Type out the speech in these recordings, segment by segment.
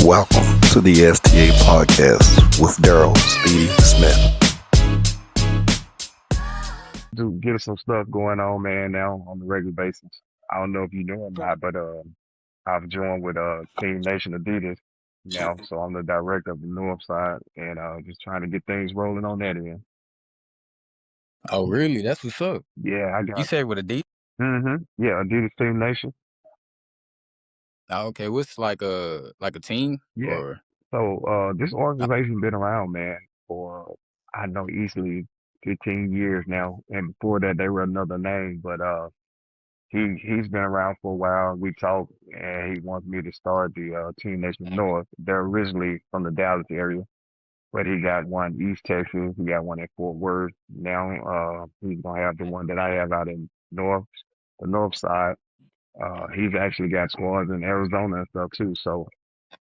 Welcome to the STA Podcast with Daryl Speedy Smith. Do get some stuff going on, man, now on the regular basis. I don't know if you know or not, but I've joined with Team Nation Adidas now, so I'm the director of the North Side, and just trying to get things rolling on that end. Oh, really? That's what's up. Yeah, I You got. said with Adidas? Yeah, Adidas Team Nation. Oh, okay. What's like a team Yeah. or? So this organization been around, man, for I know easily 15 years now, and before that they were another name, but he's been around for a while. We talked, and he wants me to start the Team Nation North. They're originally from the Dallas area, but he got one East Texas. He got one at Fort Worth. Now he's gonna have the one that I have out in the North Side. He's actually got squads in Arizona and stuff too. So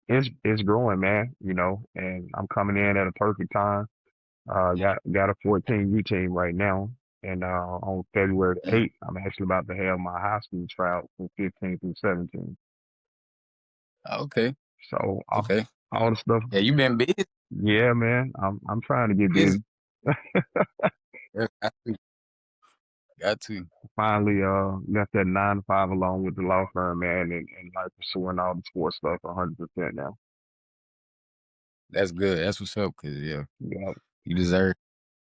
it's growing, man. And I'm coming in at a perfect time. Got a 14U team right now. And on February 8th, I'm actually about to have my high school tryout from 15 through 17. Okay. So Okay. all the stuff. Yeah, you been busy. Yeah, man. I'm trying to get Busy. busy. Yeah, got to. Finally left that 9 to 5 along with the law firm, man, and like pursuing all the sports stuff 100% now. That's good. That's what's up. Cause yeah, Yeah. you deserve.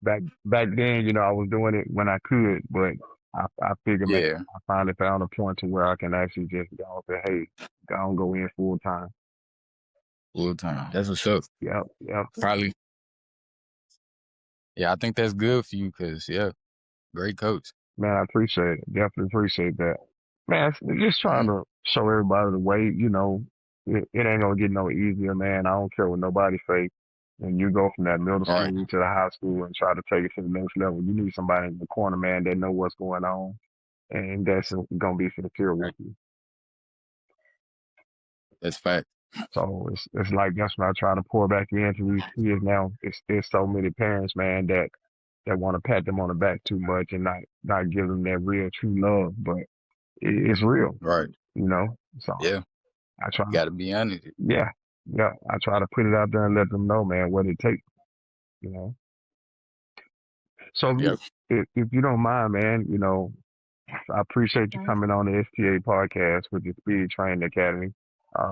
Back then, I was doing it when I could, but I figured, man, Yeah, I finally found a point to where I can actually just go and say, hey, go in full time. full time. That's what's up. Yep. Probably. Yeah, I think that's good for you. Cause yeah, great coach. Man, I appreciate it. Definitely appreciate that. Man, just trying to show everybody the way, it ain't gonna get no easier, man. I don't care what nobody say. When you go from that middle All right. school to the high school and try to take it to the next level, you need somebody in the corner, man, that know what's going on, and that's gonna be sincere with you. That's fact. So it's like that's what I try to pour back into these kids now. It's so many parents, man, that want to pat them on the back too much and not give them that real true love, but it's real, Right. So Yeah. I try. Got to be honest. Yeah. I try to put it out there and let them know, man, what it takes. You know. So Yeah. if you don't mind, man, I appreciate you coming on the STA podcast with the Speed Training Academy.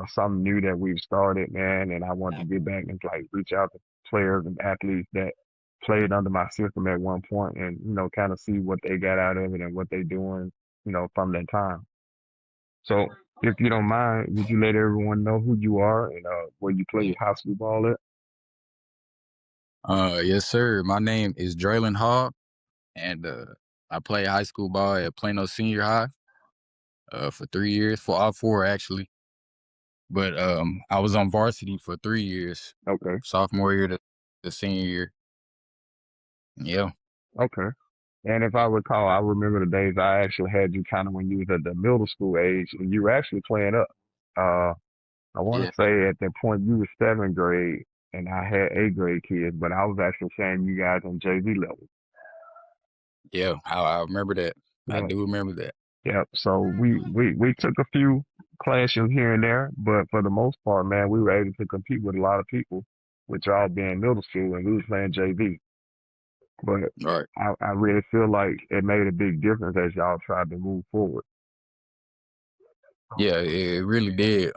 Something new that we've started, man, and I want to get back and like reach out to players and athletes that played under my system at one point and, kind of see what they got out of it and what they doing, from that time. So if you don't mind, would you let everyone know who you are and where you play high school ball at? Yes, sir. My name is Draylon Hall, and I play high school ball at Plano Senior High. For 3 years, for all four actually. But I was on varsity for 3 years, Okay. sophomore year to senior year. Yeah. Okay. And if I recall, I remember the days I actually had you kind of when you was at the middle school age and you were actually playing up. I want Yeah. to say at that point you were 7th grade and I had 8th grade kids, but I was actually saying you guys on JV level. Yeah. I remember that. I Yeah. do remember that. Yep. So we took a few clashes here and there, but for the most part, man, we were able to compete with a lot of people, which all being middle school, and we was playing JV. But Right. I really feel like it made a big difference as y'all tried to move forward. Yeah, it really did.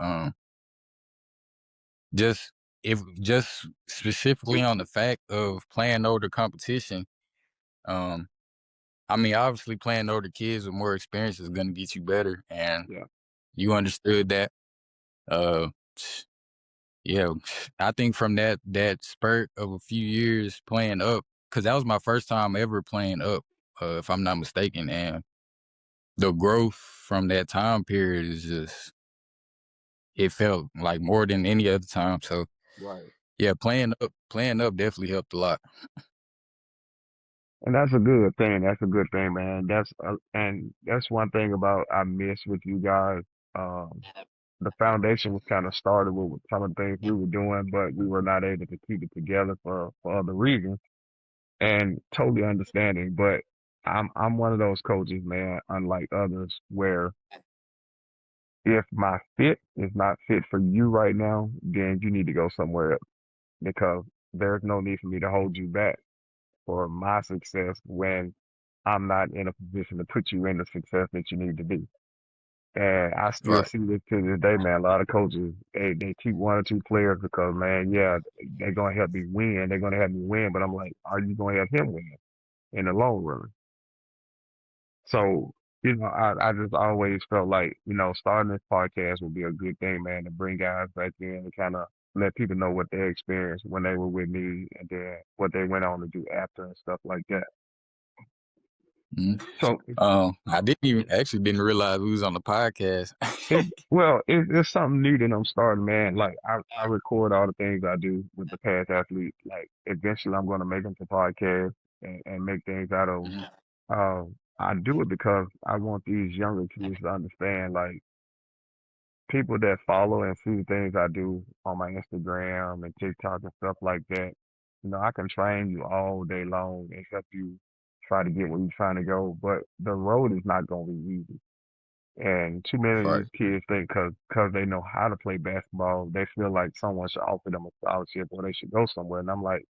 Just specifically on the fact of playing older competition. I mean, obviously playing older kids with more experience is gonna get you better, and Yeah. you understood that. Uh, Yeah, I think from that spurt of a few years playing up, because that was my first time ever playing up, if I'm not mistaken, and the growth from that time period is just, it felt like more than any other time. So Right. yeah, playing up definitely helped a lot. And that's a good thing. That's a good thing, man. And that's one thing about I miss with you guys. Um, the foundation was kind of started with some of the things we were doing, but we were not able to keep it together for other reasons and totally understanding. But I'm one of those coaches, man, unlike others, where if my fit is not fit for you right now, then you need to go somewhere else because there's no need for me to hold you back for my success when I'm not in a position to put you in the success that you need to be. And I still Right. see this to this day, man. A lot of coaches, they keep one or two players because, man, yeah, they're going to help me win. They're going to help me win. But I'm like, are you going to help him win in the long run? So, I just always felt like, starting this podcast would be a good thing, man, to bring guys back in and kind of let people know what they experienced when they were with me and then what they went on to do after and stuff like that. Mhm. So I didn't realize we was on the podcast. it's something new that I'm starting, man. Like I record all the things I do with the past athletes. Like eventually I'm going to make them to podcasts and make things out of 'em. Mhm. I do it because I want these younger kids to understand, like, people that follow and see the things I do on my Instagram and TikTok and stuff like that. I can train you all day long and help you try to get where you're trying to go, but the road is not going to be easy. And too many of Right. these kids think because they know how to play basketball, they feel like someone should offer them a scholarship or they should go somewhere. And I'm like,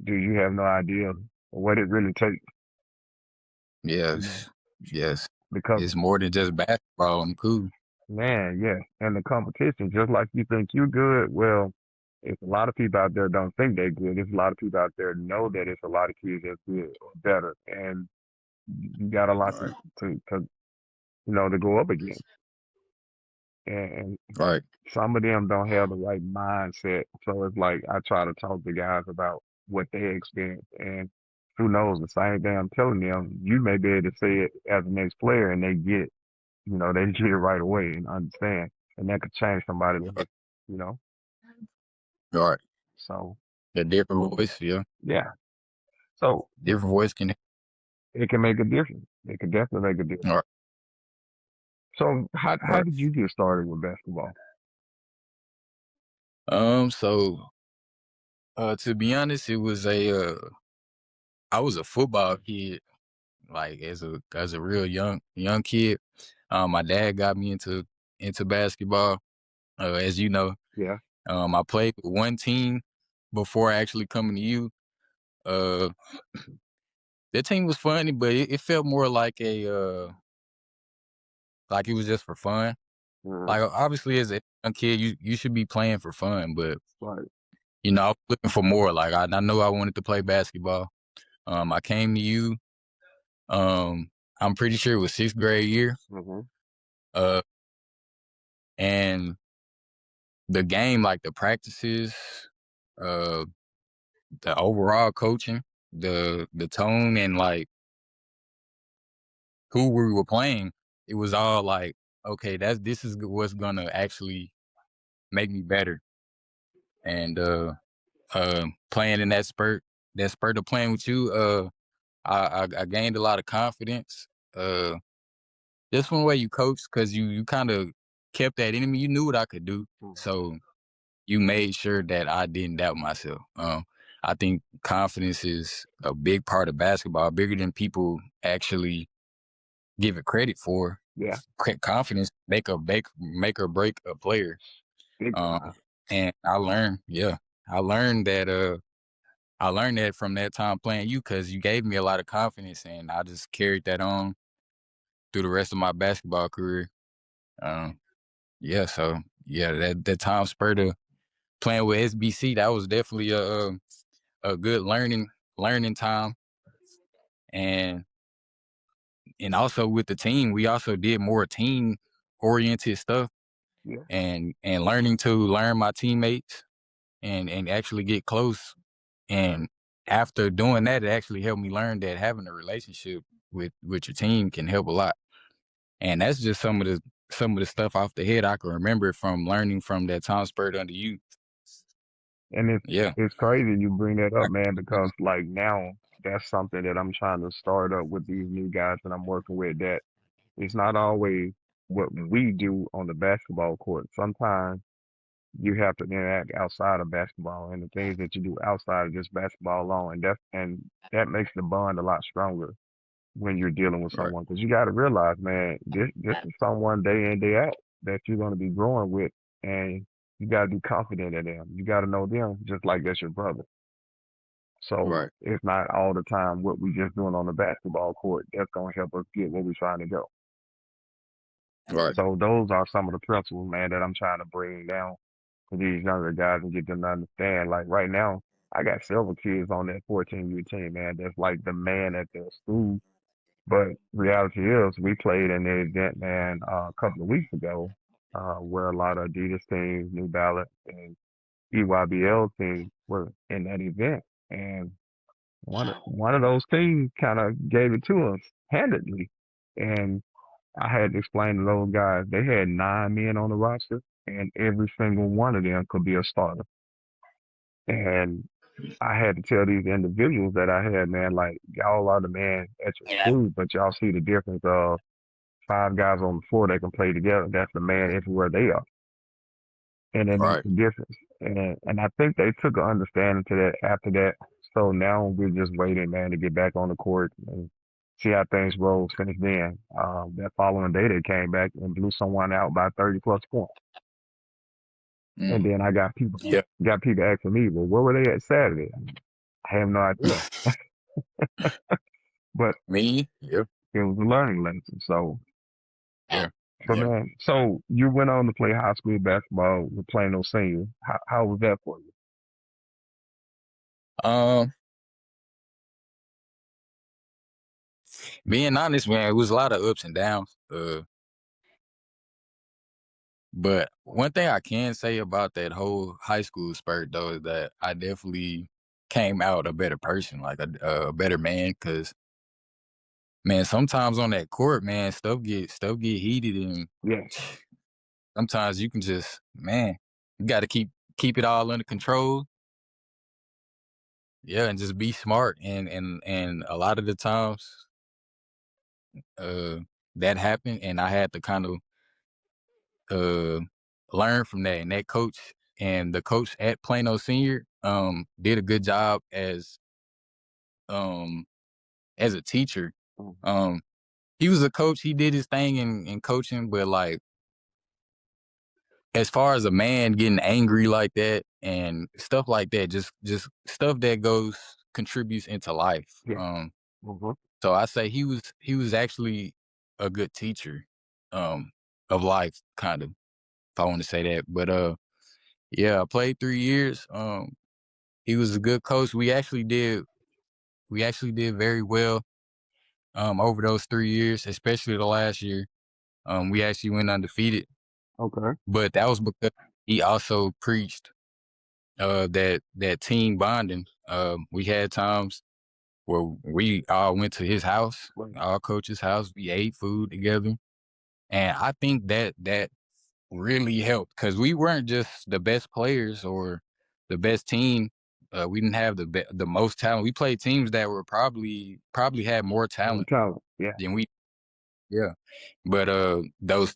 dude, you have no idea what it really takes, you know, Yes. Yes. because It's more than just basketball. I'm cool. man, yes. And the competition, just like you think you good, well, it's a lot of people out there don't think they're good. There's a lot of people out there know that it's a lot of kids that's good or better. And you got a lot Right. to go up against. And Right. some of them don't have the right mindset. So it's like I try to talk to guys about what they experience. And who knows, the same thing I'm telling them, you may be able to say it as the next player and they get it. They get it right away and understand. And that could change somebody's life, you know? Right. So, A different voice. Yeah. yeah. So Different voice can. it can make a difference. It could definitely make a difference. Right. So how Right. did you get started with basketball? So, to be honest, I was a football kid, like as a real young kid. My dad got me into basketball. As you know, Yeah. I played with one team before actually coming to you. Uh, that team was funny, but it felt more like it was just for fun. Mhm. Like obviously, as a young kid, you should be playing for fun, but Right. I was looking for more. Like I know I wanted to play basketball. I came to you. I'm pretty sure it was sixth grade year. Hmm. Uh, and the game, like the practices, uh, the overall coaching, the tone, and like who we were playing, it was all like, okay, this is what's gonna actually make me better. And playing in that spurt of playing with you, I gained a lot of confidence. Uh, just from the way you coach, because you kind of kept that in me. You knew what I could do, Hmm. so you made sure that I didn't doubt myself. I think confidence is a big part of basketball, bigger than people actually give it credit for. Yeah. Confidence make or break a player. Big Um, time. and I learned that. I learned that from that time playing you because you gave me a lot of confidence, and I just carried that on through the rest of my basketball career. Um, yeah, so yeah, that time spurt of playing with SBC, that was definitely a good learning time, and also with the team, we also did more team oriented stuff, Yeah. and learning to learn my teammates and actually get close. And after doing that, it actually helped me learn that having a relationship with your team can help a lot. And that's just some of the stuff off the head I can remember from learning from that time spurt under you. And Yeah. it's crazy you bring that up, man, because like now that's something that I'm trying to start up with these new guys that I'm working with, that it's not always what we do on the basketball court. Sometimes you have to interact outside of basketball and the things that you do outside of just basketball alone. And that makes the bond a lot stronger when you're dealing with Right. someone. Because you got to realize, man, this is someone day in, day out. that you're going to be growing with, and you got to be confident in them. You got to know them just like that's your brother. So Right. it's not all the time what we just doing on the basketball court that's going to help us get where we're trying to go. Right. So those are some of the principles, man, that I'm trying to bring down to these younger guys and get them to understand. Like right now, I got several kids on that 14U team, man. That's like the man at their school. But reality is, we played in the event, man, a couple of weeks ago, where a lot of Adidas teams, New Balance, and EYBL teams were in that event, and one of those teams kind of gave it to us handedly, and I had to explain to those guys they had 9 men on the roster, and every single one of them could be a starter. And I had to tell these individuals that I had, man, like y'all are the man at your school, but y'all see the difference of 5 guys on the floor that can play together. That's the man everywhere they are, and it makes Right. a difference. And I think they took an understanding to that after that. So now we're just waiting, man, to get back on the court and see how things roll since then. That following day, they came back and blew someone out by 30 plus points. And then I got people Yeah. asking me, well, where were they at Saturday? I have no idea, but Me. Yep. it was a learning lesson. So, Yeah. so Yeah. man, so you went on to play high school basketball with Plano Senior. How was that for you? Um, being honest, man, it was a lot of ups and downs. But one thing I can say about that whole high school spurt though is that I definitely came out a better person, like a better man. Cause man, sometimes on that court, man, stuff get heated, and Yeah, sometimes you can just, man, you got to keep it all under control. Yeah, and just be smart. And a lot of the times, uh, that happened, and I had to kind of uh learn from that. And that coach and the coach at Plano Senior did a good job um as a teacher. mm, Um, he was a coach. He did his thing in coaching, but like as far as a man getting angry like that and stuff like that, just stuff that contributes into life. yeah, hmm So I say he was actually a good teacher, um, of life, kind of, if I want to say that. But yeah, I played 3 years. He was a good coach. We actually did very well over those 3 years, especially the last year. We actually went undefeated, okay, but that was because he also preached that team bonding. We had times where we all went to his house, right, our coach's house. We ate food together, and I think that really helped because we weren't just the best players or the best team. We didn't have the most talent. We played teams that were probably had more more talent talent, yeah, than we. Yeah, but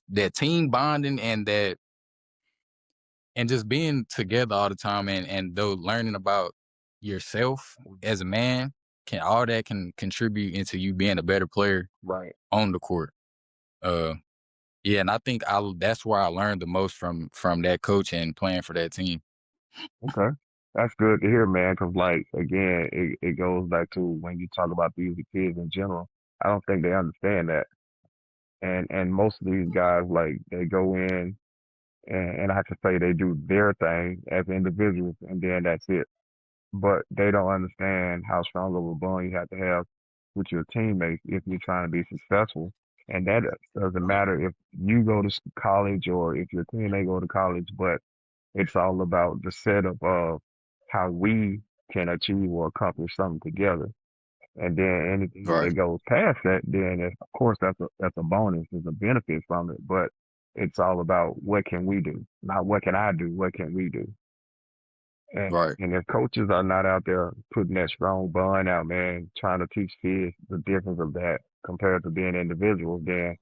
that team bonding and just being together all the time, and though learning about yourself mm, as a man, can contribute into you being a better player right, on the court. Uh, yeah, and I think that's where I learned the most from that coach and playing for that team. okay. That's good to hear, man. Because, like, again, it goes back to when you talk about these kids in general. I don't think they understand that, and most of these guys, like, they go in and I can say they do their thing as individuals, and then that's it. But they don't understand how strong of a bond you have to have with your teammates if you're trying to be successful. And that doesn't matter if you go to college or if your teammate go to college, but it's all about the setup of how we can achieve or accomplish something together. And then anything Right, that goes past that, then of course that's a bonus. There's a benefit from it, but it's all about what can we do, not what can I do. What can we do? right, And if coaches are not out there putting that strong bond out, man, trying to teach kids the difference of that compared to being individuals, then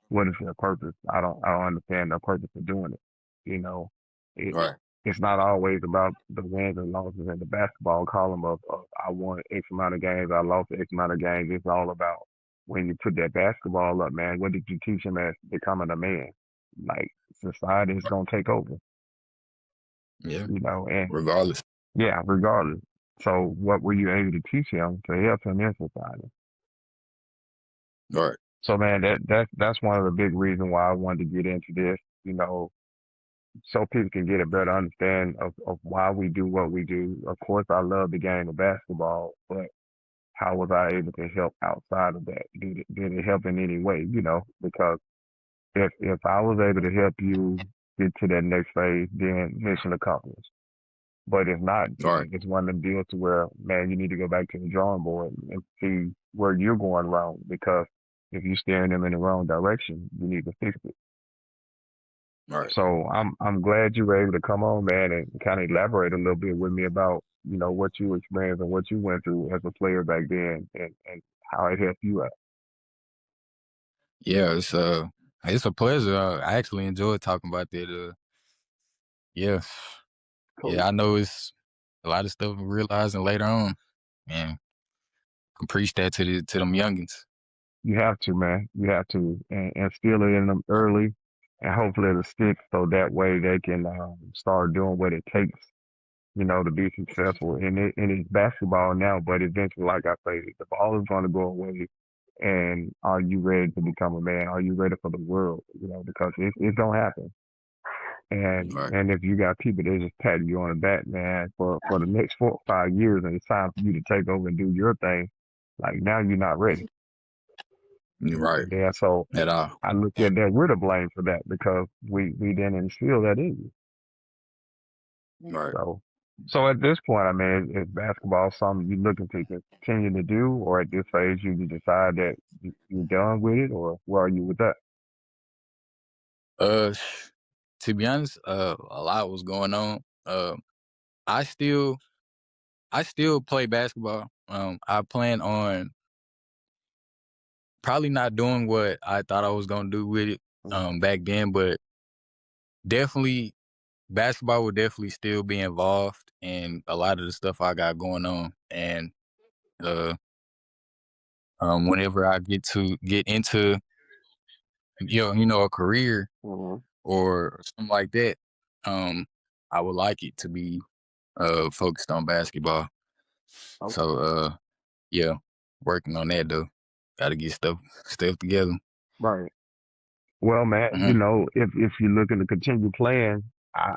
what is their purpose? I don't understand the purpose of doing it. You know, it right, it's not always about the wins and losses in the basketball column of I won X amount of games, I lost X amount of games. It's all about when you put that basketball up, man, what did you teach him as becoming a man? Like society is gonna take over. Yeah. And Regardless. yeah, regardless. So what were you able to teach him to help him in society? All right. So man, that's one of the big reasons why I wanted to get into this, so people can get a better understanding of why we do what we do. Of course, I love the game of basketball, but how was I able to help outside of that? Did it help in any way? Because if I was able to help you get to that next phase, then mission accomplished. But if not, All then right. it's one of them deals to where, man, you need to go back to the drawing board and see where you're going wrong. Because if you're steering them in the wrong direction, you need to fix it. All right. So I'm glad you were able to come on, man, and kind of elaborate a little bit with me about, what you experienced and what you went through as a player back then and how it helped you out. Yeah, it's a pleasure. I actually enjoyed talking about that. Yeah. Cool. Yeah, I know it's a lot of stuff I'm realizing later on. Man, can preach that to them youngins. You have to, man. You have to, and instill it in them early, and hopefully it'll stick so that way they can start doing what it takes, to be successful. And it's basketball now, but eventually, like I say, the ball is going to go away. And are you ready to become a man? Are you ready for the world? Because it's gonna happen. Right. And if you got people that just pat you on the back, man, for the next 4 or 5 years, and it's time for you to take over and do your thing, like now you're not ready. You're right. Yeah, so At all. I look at that we're to blame for that because we didn't instill that in you. Right. So at this point, I mean, is basketball something you're looking to continue to do, or at this phase you decide that you're done with it, or where are you with that? To be honest, a lot was going on. I still play basketball. I plan on probably not doing what I thought I was gonna do with it back then, but definitely basketball will definitely still be involved in a lot of the stuff I got going on. And whenever I get into a career or something like that, I would like it to be focused on basketball. Okay. So yeah, working on that though. Got to get stuff together. Right. Well, man, if you're looking to continue playing,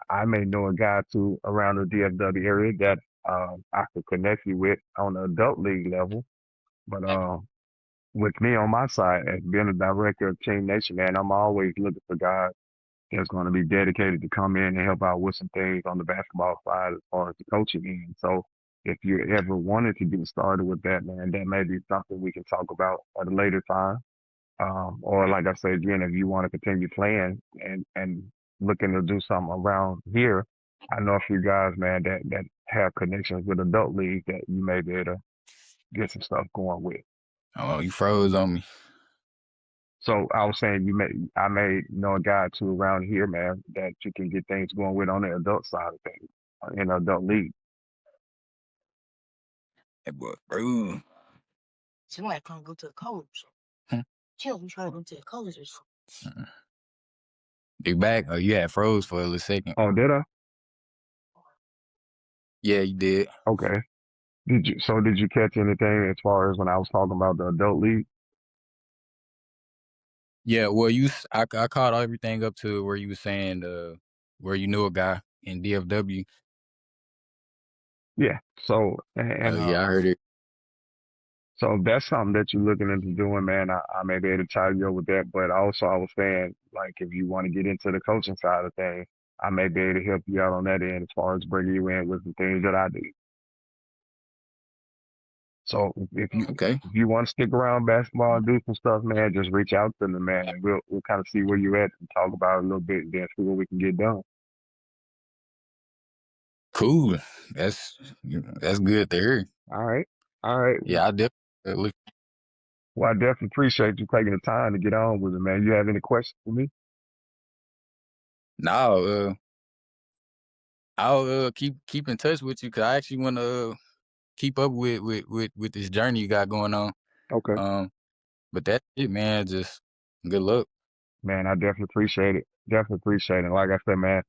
I may know a guy too around the DFW area that I could connect you with on the adult league level. But with me on my side, as being a director of Team Nation, man, I'm always looking for guys that's going to be dedicated to come in and help out with some things on the basketball side as far as the coaching end. So if you ever wanted to get started with that, man, that may be something we can talk about at a later time. Or like I said again, if you want to continue playing and looking to do something around here, I know a few guys, man, that have connections with adult leagues that you may be able to get some stuff going with. Oh, you froze on me. So I was saying I may know a guy too around here, man, that you can get things going with on the adult side of things in adult league. That boy froze. Somebody trying to go to the college. Chill, we trying to go to the college or something. You back? Oh, you had froze for a little second. Oh, did I? Yeah, you did. Okay. Did you catch anything as far as when I was talking about the adult league? Yeah, well, I caught everything up to where you were saying where you knew a guy in DFW. Yeah. So Yeah, I heard it. So if that's something that you're looking into doing, man, I may be able to tie you up with that. But also I was saying, like, if you want to get into the coaching side of things, I may be able to help you out on that end as far as bringing you in with the things that I do. So if you want to stick around basketball and do some stuff, man, just reach out to me, man, and we'll kind of see where you're at and talk about it a little bit and then see what we can get done. Cool. That's good to hear. All right. All right. Yeah, I definitely. Well, I definitely appreciate you taking the time to get on with it, man. You have any questions for me? No, I'll keep in touch with you because I actually want to keep up with this journey you got going on. Okay. But that's it, man. Just good luck. Man, I definitely appreciate it. definitely appreciate it. Like I said, man,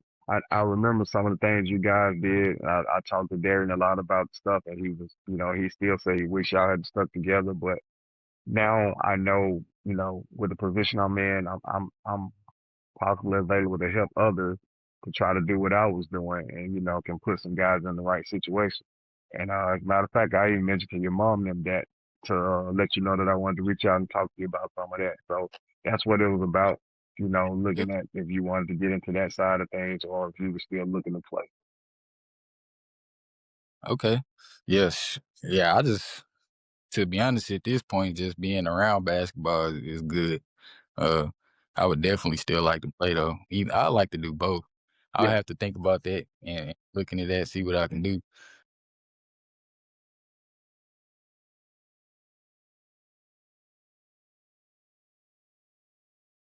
I remember some of the things you guys did. I talked to Darren a lot about stuff, and he was, he still say he wish y'all had stuck together. But now I know, with the position I'm in, I'm possibly available to help others to try to do what I was doing, and can put some guys in the right situation. And as a matter of fact, I even mentioned to your mom them that to let you know that I wanted to reach out and talk to you about some of that. So that's what it was about. Looking at if you wanted to get into that side of things or if you were still looking to play. Okay. Yes. Yeah, to be honest, at this point, just being around basketball is good. Uh, I would definitely still like to play though. I like to do both. I'll Yeah. have to think about that and look into that, see what I can do.